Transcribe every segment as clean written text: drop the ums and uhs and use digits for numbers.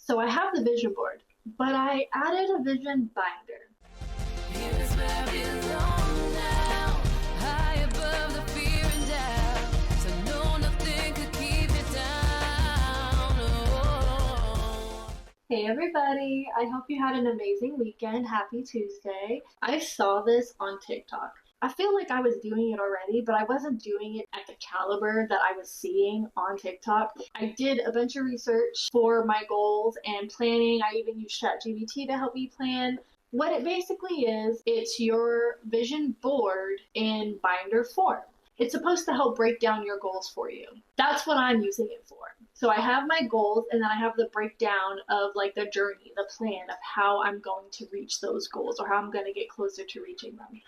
So I have the vision board, but I added a vision binder. Here's where I belong now, high above the fear and doubt, so no, nothing could keep it down. Oh. Hey everybody, I hope you had an amazing weekend. Happy Tuesday. I saw this on TikTok. I feel like I was doing it already, but I wasn't doing it at the caliber that I was seeing on TikTok. I did a bunch of research for my goals and planning. I even used ChatGPT to help me plan. What it basically is, it's your vision board in binder form. It's supposed to help break down your goals for you. That's what I'm using it for. So I have my goals and then I have the breakdown of like the journey, the plan of how I'm going to reach those goals or how I'm going to get closer to reaching them.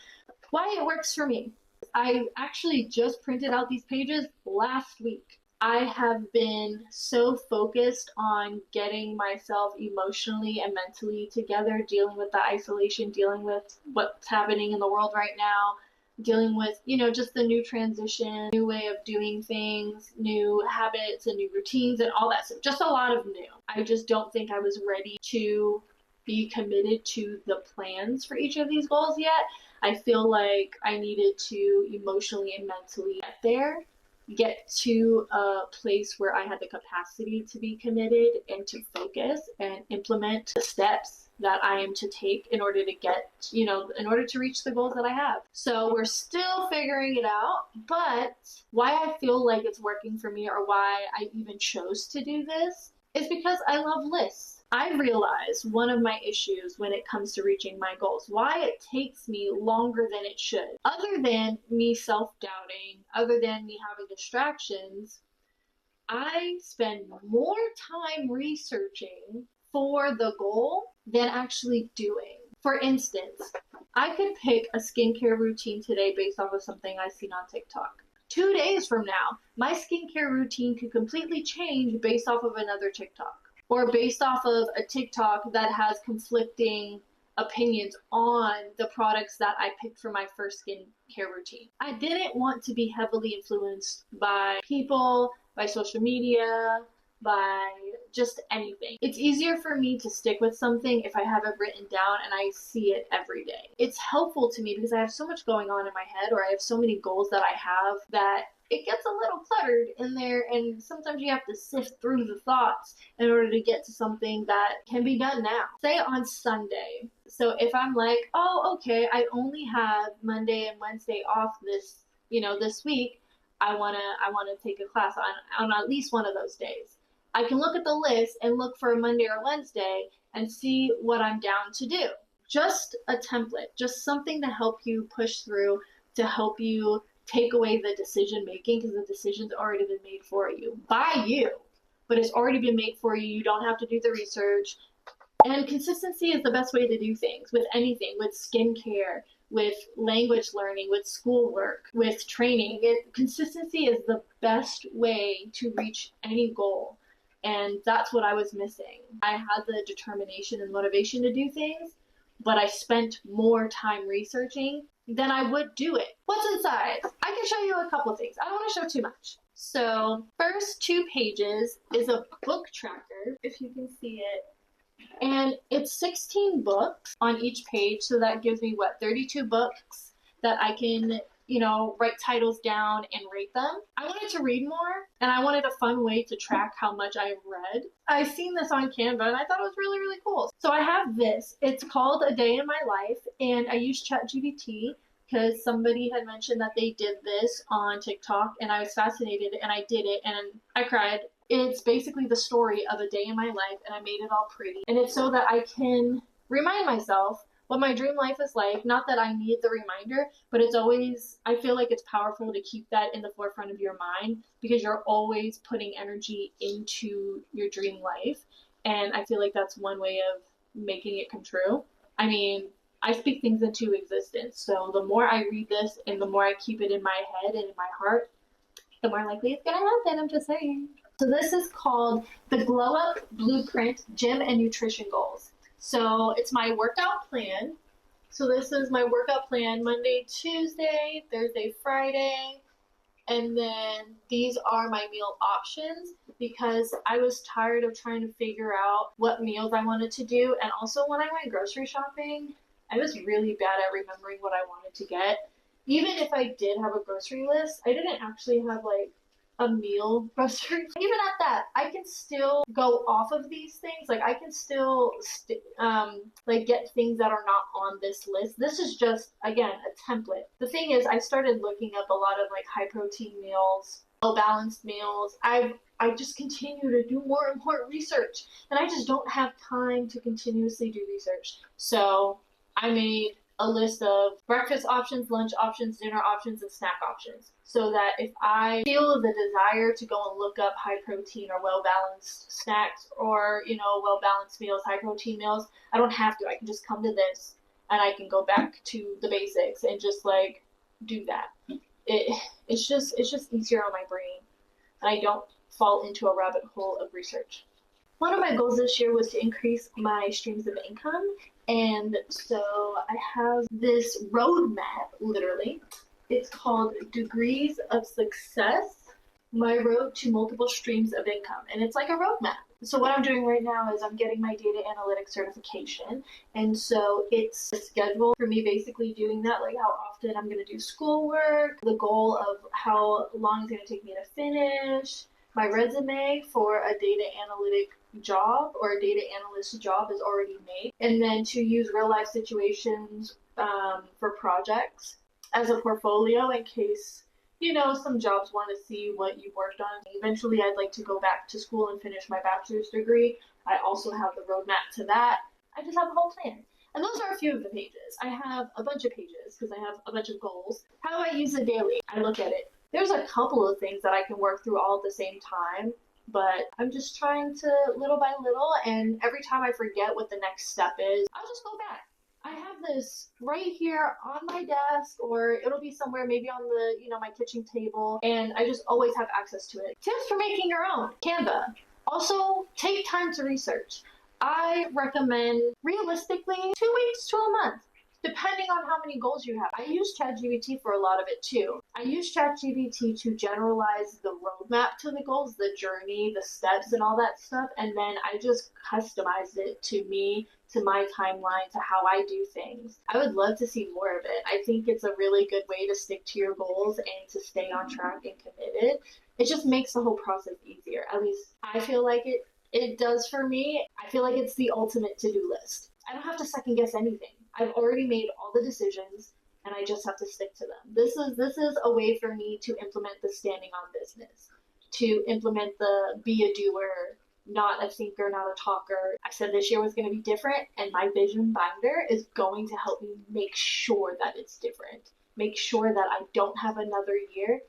Why it works for me. I actually just printed out these pages last week. I have been so focused on getting myself emotionally and mentally together, dealing with the isolation, dealing with what's happening in the world right now, dealing with, just the new transition, new way of doing things, new habits and new routines and all that stuff. Just a lot of new. I just don't think I was ready to be committed to the plans for each of these goals yet. I feel like I needed to emotionally and mentally get to a place where I had the capacity to be committed and to focus and implement the steps that I am to take in order to get, in order to reach the goals that I have. So we're still figuring it out, but why I feel like it's working for me or why I even chose to do this is because I love lists. I realized one of my issues when it comes to reaching my goals, why it takes me longer than it should. Other than me self-doubting, other than me having distractions, I spend more time researching for the goal than actually doing. For instance, I could pick a skincare routine today based off of something I've seen on TikTok. 2 days from now, my skincare routine could completely change based off of another TikTok. Or based off of a TikTok that has conflicting opinions on the products that I picked for my first skincare routine. I didn't want to be heavily influenced by people, by social media, by just anything. It's easier for me to stick with something if I have it written down and I see it every day. It's helpful to me because I have so much going on in my head, or I have so many goals that I have that it gets a little cluttered in there, and sometimes you have to sift through the thoughts in order to get to something that can be done now. Say on Sunday. So if I'm like, oh, okay, I only have Monday and Wednesday off this week, I wanna take a class on at least one of those days. I can look at the list and look for a Monday or Wednesday and see what I'm down to do. Just a template, just something to help you push through, to help you take away the decision making, because the decision's already been made for you by you, but it's already been made for you. You don't have to do the research. And consistency is the best way to do things with anything, with skincare, with language learning, with schoolwork, with training. Consistency is the best way to reach any goal. And that's what I was missing. I had the determination and motivation to do things, but I spent more time researching than I would do it. What's inside? I can show you a couple of things. I don't want to show too much. So first 2 pages is a book tracker, if you can see it. And it's 16 books on each page. So that gives me 32 books that I can, write titles down and rate them. I wanted to read more, and I wanted a fun way to track how much I've read. I've seen this on Canva, and I thought it was really, really cool. So I have this. It's called A Day in My Life, and I used ChatGPT because somebody had mentioned that they did this on TikTok, and I was fascinated, and I did it, and I cried. It's basically the story of a day in my life, and I made it all pretty. And it's so that I can remind myself what my dream life is like. Not that I need the reminder, but it's always, I feel like it's powerful to keep that in the forefront of your mind because you're always putting energy into your dream life. And I feel like that's one way of making it come true. I mean, I speak things into existence. So the more I read this and the more I keep it in my head and in my heart, the more likely it's going to happen. I'm just saying. So this is called the Glow Up Blueprint Gym and Nutrition Goals. So it's my workout plan. So this is my workout plan Monday, Tuesday, Thursday, Friday. And then these are my meal options because I was tired of trying to figure out what meals I wanted to do. And also, when I went grocery shopping, I was really bad at remembering what I wanted to get. Even if I did have a grocery list, I didn't actually have like a meal grocery. Even at that, I can still go off of these things. Like I can still like get things that are not on this list. This is just again a template. The thing is, I started looking up a lot of like high protein meals, well balanced meals. I just continue to do more and more research, and I just don't have time to continuously do research. So I made a list of breakfast options, lunch options, dinner options, and snack options. So that if I feel the desire to go and look up high protein or well balanced snacks or, well balanced meals, high protein meals, I don't have to. I can just come to this and I can go back to the basics and just like do that. It's just easier on my brain. And I don't fall into a rabbit hole of research. One of my goals this year was to increase my streams of income. And so I have this roadmap, literally. It's called Degrees of Success, My Road to Multiple Streams of Income. And it's like a roadmap. So what I'm doing right now is I'm getting my data analytics certification. And so it's a schedule for me basically doing that, like how often I'm going to do schoolwork, the goal of how long it's going to take me to finish. My resume for a data analytic job or a data analyst job is already made. And then to use real life situations for projects as a portfolio in case, some jobs want to see what you've worked on. Eventually, I'd like to go back to school and finish my bachelor's degree. I also have the roadmap to that. I just have a whole plan. And those are a few of the pages. I have a bunch of pages because I have a bunch of goals. How do I use it daily? I look at it. There's a couple of things that I can work through all at the same time, but I'm just trying to little by little, and every time I forget what the next step is, I'll just go back. I have this right here on my desk, or it'll be somewhere maybe on the, my kitchen table, and I just always have access to it. Tips for making your own, Canva. Also, take time to research. I recommend realistically 2 weeks to a month, depending on how many goals you have. I use ChatGPT for a lot of it too. I use ChatGPT to generalize the roadmap to the goals, the journey, the steps, and all that stuff. And then I just customized it to me, to my timeline, to how I do things. I would love to see more of it. I think it's a really good way to stick to your goals and to stay on track and committed. It just makes the whole process easier. At least I feel like it does for me. I feel like it's the ultimate to-do list. I don't have to second guess anything. I've already made all the decisions and I just have to stick to them. This is a way for me to implement the standing on business, to implement the be a doer, not a thinker, not a talker. I said this year was going to be different, and my vision binder is going to help me make sure that it's different. Make sure that I don't have another year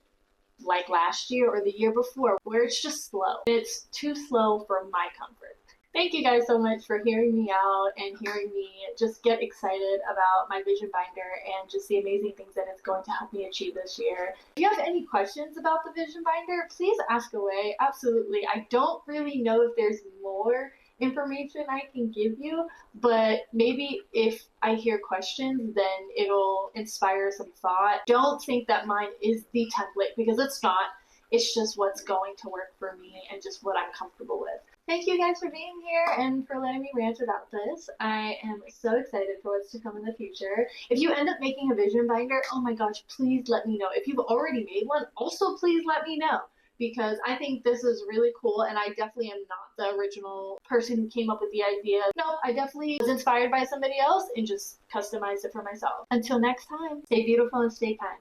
like last year or the year before where it's just slow. It's too slow for my comfort. Thank you guys so much for hearing me out and hearing me just get excited about my vision binder and just the amazing things that it's going to help me achieve this year. If you have any questions about the vision binder, please ask away. Absolutely. I don't really know if there's more information I can give you, but maybe if I hear questions, then it'll inspire some thought. Don't think that mine is the template, because it's not. It's just what's going to work for me and just what I'm comfortable with. Thank you guys for being here and for letting me rant about this. I am so excited for what's to come in the future. If you end up making a vision binder, oh my gosh, please let me know. If you've already made one, also please let me know, because I think this is really cool, and I definitely am not the original person who came up with the idea. No, I definitely was inspired by somebody else and just customized it for myself. Until next time, stay beautiful and stay kind.